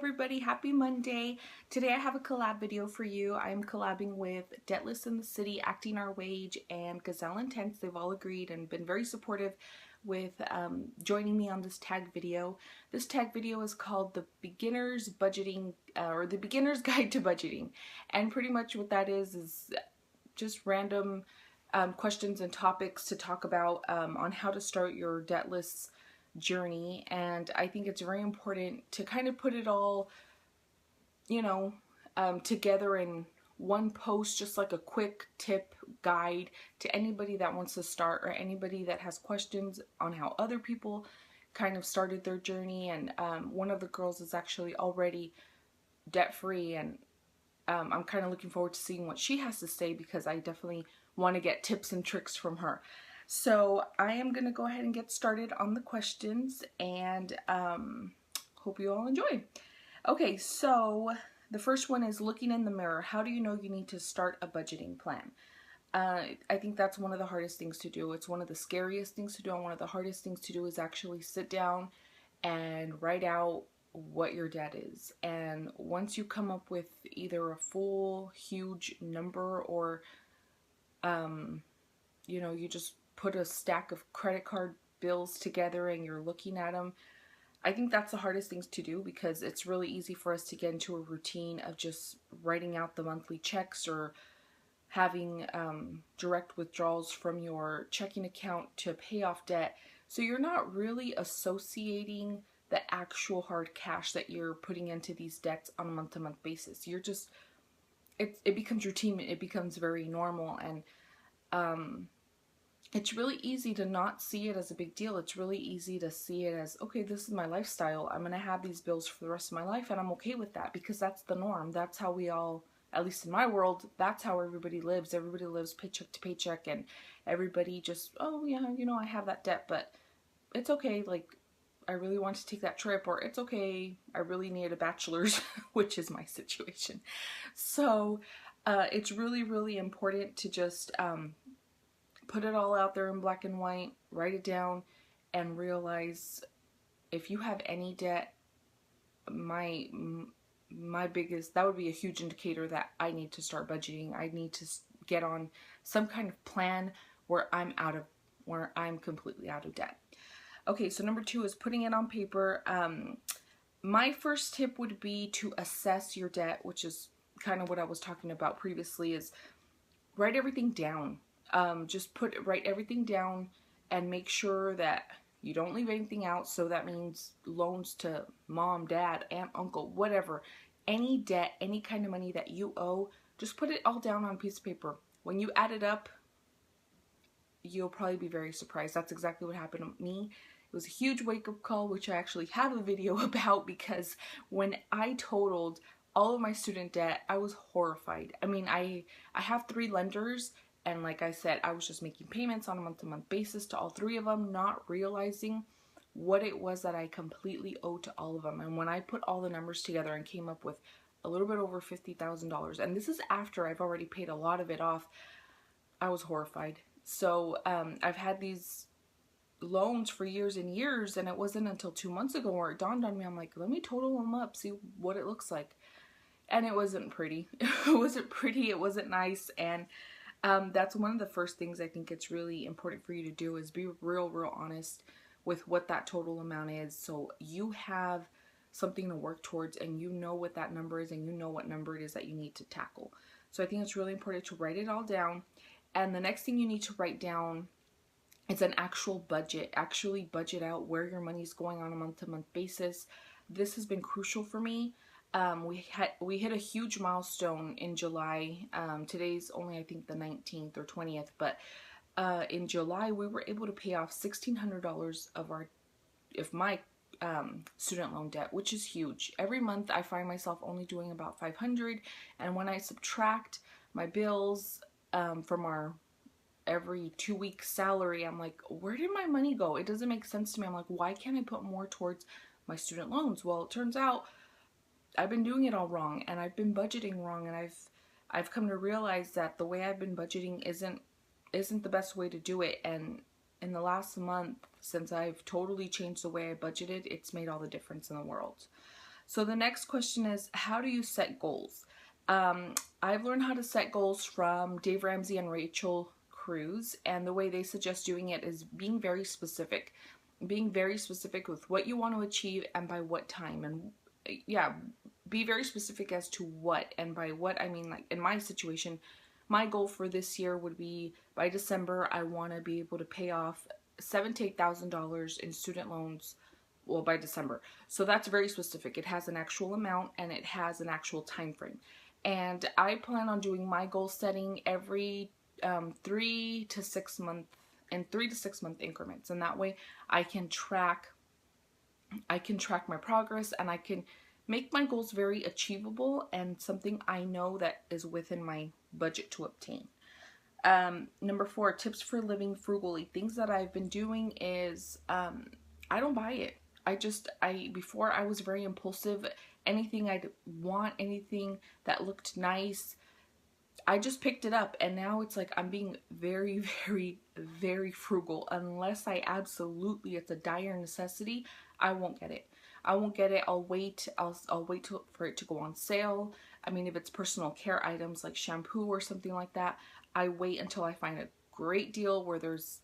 everybody, happy Monday. Today I have a collab video for you. I am collabing with Debtless in the City, Acting Our Wage, and Gazelleintents. They've all agreed and been very supportive with joining me on this tag video. This tag video is called the Beginner's Budgeting or the Beginner's Guide to Budgeting, and pretty much what that is just random questions and topics to talk about on how to start your debtless journey. And I think it's very important to kind of put it all, together in one post, just like a quick tip guide to anybody that wants to start or anybody that has questions on how other people kind of started their journey. And one of the girls is actually already debt-free, and I'm kind of looking forward to seeing what she has to say, because I definitely want to get tips and tricks from her. So I am going to go ahead and get started on the questions, and hope you all enjoy. Okay, so the first one is looking in the mirror. How do you know you need to start a budgeting plan? I think that's one of the hardest things to do. It's one of the scariest things to do, and one of the hardest things to do is actually sit down and write out what your debt is. And once you come up with either a full huge number, or you just put a stack of credit card bills together and you're looking at them, I think that's the hardest things to do, because it's really easy for us to get into a routine of just writing out the monthly checks or having direct withdrawals from your checking account to pay off debt. So you're not really associating the actual hard cash that you're putting into these debts on a month-to-month basis. You're just, it becomes routine, it becomes very normal, and it's really easy to not see it as a big deal. It's really easy to see it as, okay, this is my lifestyle. I'm going to have these bills for the rest of my life, and I'm okay with that, because that's the norm. That's how we all, at least in my world, that's how everybody lives. Everybody lives paycheck to paycheck, and everybody just, oh yeah, I have that debt, but it's okay. Like, I really want to take that trip, or it's okay, I really need a bachelor's, which is my situation. So it's really, really important to just put it all out there in black and white, write it down, and realize if you have any debt, my biggest, that would be a huge indicator that I need to start budgeting. I need to get on some kind of plan where I'm completely out of debt. Okay, so number 2 is putting it on paper. My first tip would be to assess your debt, which is kind of what I was talking about previously, is write everything down. Write everything down and make sure that you don't leave anything out. So that means loans to mom, dad, aunt, uncle, whatever. Any debt, any kind of money that you owe, just put it all down on a piece of paper. When you add it up, you'll probably be very surprised. That's exactly what happened to me. It was a huge wake-up call, which I actually have a video about, because when I totaled all of my student debt, I was horrified. I mean, I have 3 lenders, and like I said, I was just making payments on a month-to-month basis to all 3 of them, not realizing what it was that I completely owed to all of them. And when I put all the numbers together and came up with a little bit over $50,000, and this is after I've already paid a lot of it off, I was horrified. So I've had these loans for years and years, and it wasn't until 2 months ago where it dawned on me. I'm like, let me total them up, see what it looks like. And it wasn't pretty. It wasn't pretty, it wasn't nice. And that's one of the first things I think it's really important for you to do, is be real honest with what that total amount is, so you have something to work towards, and you know what that number is, and you know what number it is that you need to tackle. So I think it's really important to write it all down. And the next thing you need to write down is an actual budget. Actually budget out where your money's going on a month-to-month basis. This has been crucial for me. We hit a huge milestone in July. Today's only, I think, the 19th or 20th, but in July we were able to pay off $1,600 of my student loan debt, which is huge. Every month I find myself only doing about $500, and when I subtract my bills from our every 2-week salary, I'm like, where did my money go? It doesn't make sense to me. I'm like, why can't I put more towards my student loans? Well, it turns out I've been doing it all wrong, and I've been budgeting wrong, and I've come to realize that the way I've been budgeting isn't the best way to do it. And in the last month, since I've totally changed the way I budgeted, it's made all the difference in the world. So the next question is, how do you set goals? I've learned how to set goals from Dave Ramsey and Rachel Cruz, and the way they suggest doing it is being very specific. Being very specific with what you want to achieve and by what time. And yeah, be very specific as to what. And by what, I mean, like in my situation, my goal for this year would be by December, I want to be able to pay off $7,000 to $8,000 in student loans, well, by December. So that's very specific. It has an actual amount and it has an actual time frame. And I plan on doing my goal setting every 3 to 6 month in 3 to 6 month increments, and that way I can track my progress, and I can make my goals very achievable and something I know that is within my budget to obtain. Number 4, tips for living frugally. Things that I've been doing is I don't buy it. Before I was very impulsive. Anything I'd want, anything that looked nice, I just picked it up, and now it's like I'm being very, very, very frugal. Unless it's a dire necessity, I won't get it. I won't get it. I'll wait. I'll wait for it to go on sale. I mean, if it's personal care items like shampoo or something like that, I wait until I find a great deal where there's,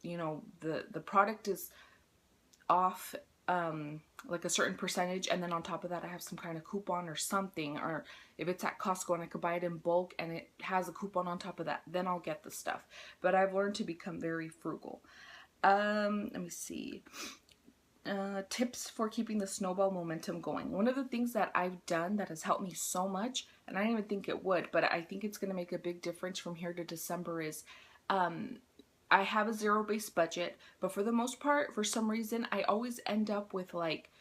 the product is off like a certain percentage, and then on top of that I have some kind of coupon or something, or if it's at Costco and I could buy it in bulk and it has a coupon on top of that, then I'll get the stuff. But I've learned to become very frugal. Let me see. Tips for keeping the snowball momentum going. One of the things that I've done that has helped me so much, and I didn't even think it would, but I think it's going to make a big difference from here to December, is I have a zero-based budget, but for the most part, for some reason, I always end up with like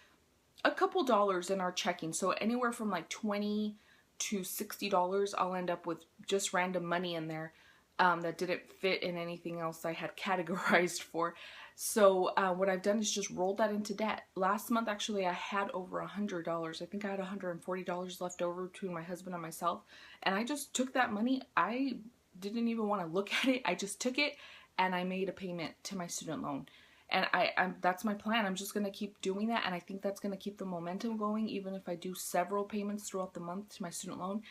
a couple dollars in our checking. So anywhere from like $20 to $60, I'll end up with just random money in there that didn't fit in anything else I had categorized for. So what I've done is just rolled that into debt. Last month, actually, I had over $100. I think I had $140 left over between my husband and myself. And I just took that money. I didn't even want to look at it. I just took it and I made a payment to my student loan. And that's my plan. I'm just going to keep doing that, and I think that's going to keep the momentum going, even if I do several payments throughout the month to my student loan.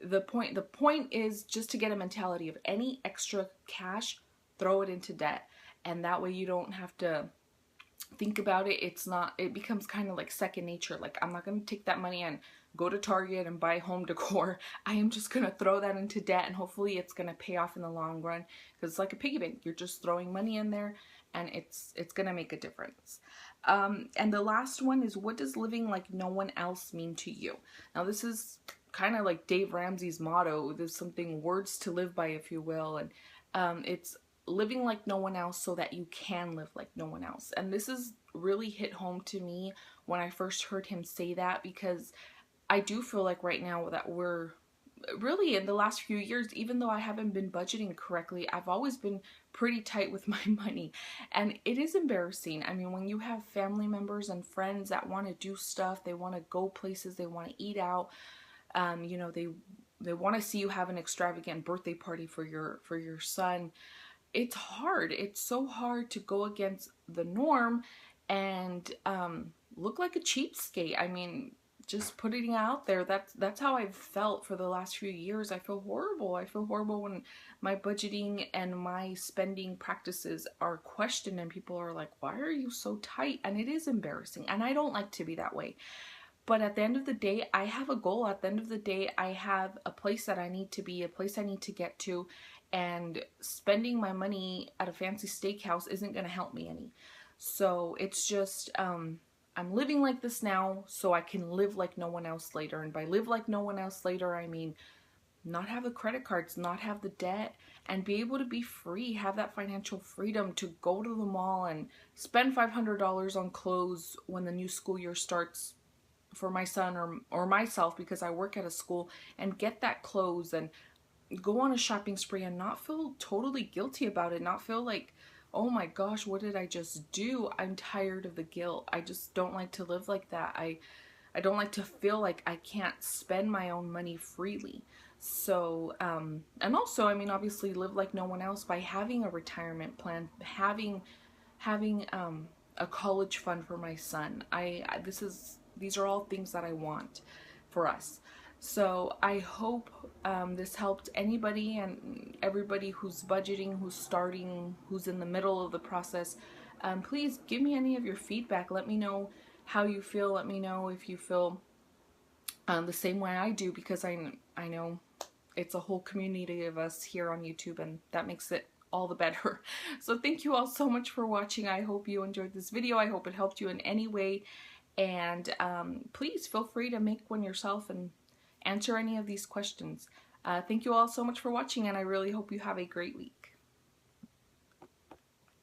The point is just to get a mentality of any extra cash, throw it into debt, and that way you don't have to think about it. It becomes kind of like second nature. Like, I'm not going to take that money and go to Target and buy home decor. I am just going to throw that into debt, and hopefully it's going to pay off in the long run, because it's like a piggy bank. You're just throwing money in there, and it's going to make a difference. And the last one is, what does living like no one else mean to you? Now, this is kind of like Dave Ramsey's motto. There's something, words to live by, if you will, and it's living like no one else so that you can live like no one else. And this is really hit home to me when I first heard him say that, because I do feel like right now that we're really, in the last few years, even though I haven't been budgeting correctly, I've always been pretty tight with my money. And it is embarrassing. I mean, when you have family members and friends that want to do stuff, they want to go places, they want to eat out, they want to see you have an extravagant birthday party for your son. It's hard. It's so hard to go against the norm and look like a cheapskate. I mean, just putting it out there, that's how I've felt for the last few years. I feel horrible. I feel horrible when my budgeting and my spending practices are questioned and people are like, why are you so tight? And it is embarrassing, and I don't like to be that way. But at the end of the day, I have a goal. At the end of the day, I have a place that I need to be, a place I need to get to, and spending my money at a fancy steakhouse isn't going to help me any. So it's just, I'm living like this now so I can live like no one else later. And by live like no one else later, I mean not have the credit cards, not have the debt, and be able to be free, have that financial freedom to go to the mall and spend $500 on clothes when the new school year starts for my son or myself, because I work at a school, and get that clothes and go on a shopping spree and not feel totally guilty about it, not feel like, oh my gosh, what did I just do? I'm tired of the guilt. I just don't like to live like that. I don't like to feel like I can't spend my own money freely. So, and also, I mean, obviously live like no one else by having a retirement plan, having a college fund for my son. This is these are all things that I want for us. So I hope this helped anybody and everybody who's budgeting, who's starting, who's in the middle of the process. Please give me any of your feedback. Let me know how you feel. Let me know if you feel the same way I do, because I know it's a whole community of us here on YouTube, and that makes it all the better. So thank you all so much for watching. I hope you enjoyed this video. I hope it helped you in any way. And please feel free to make one yourself and answer any of these questions. Thank you all so much for watching, and I really hope you have a great week.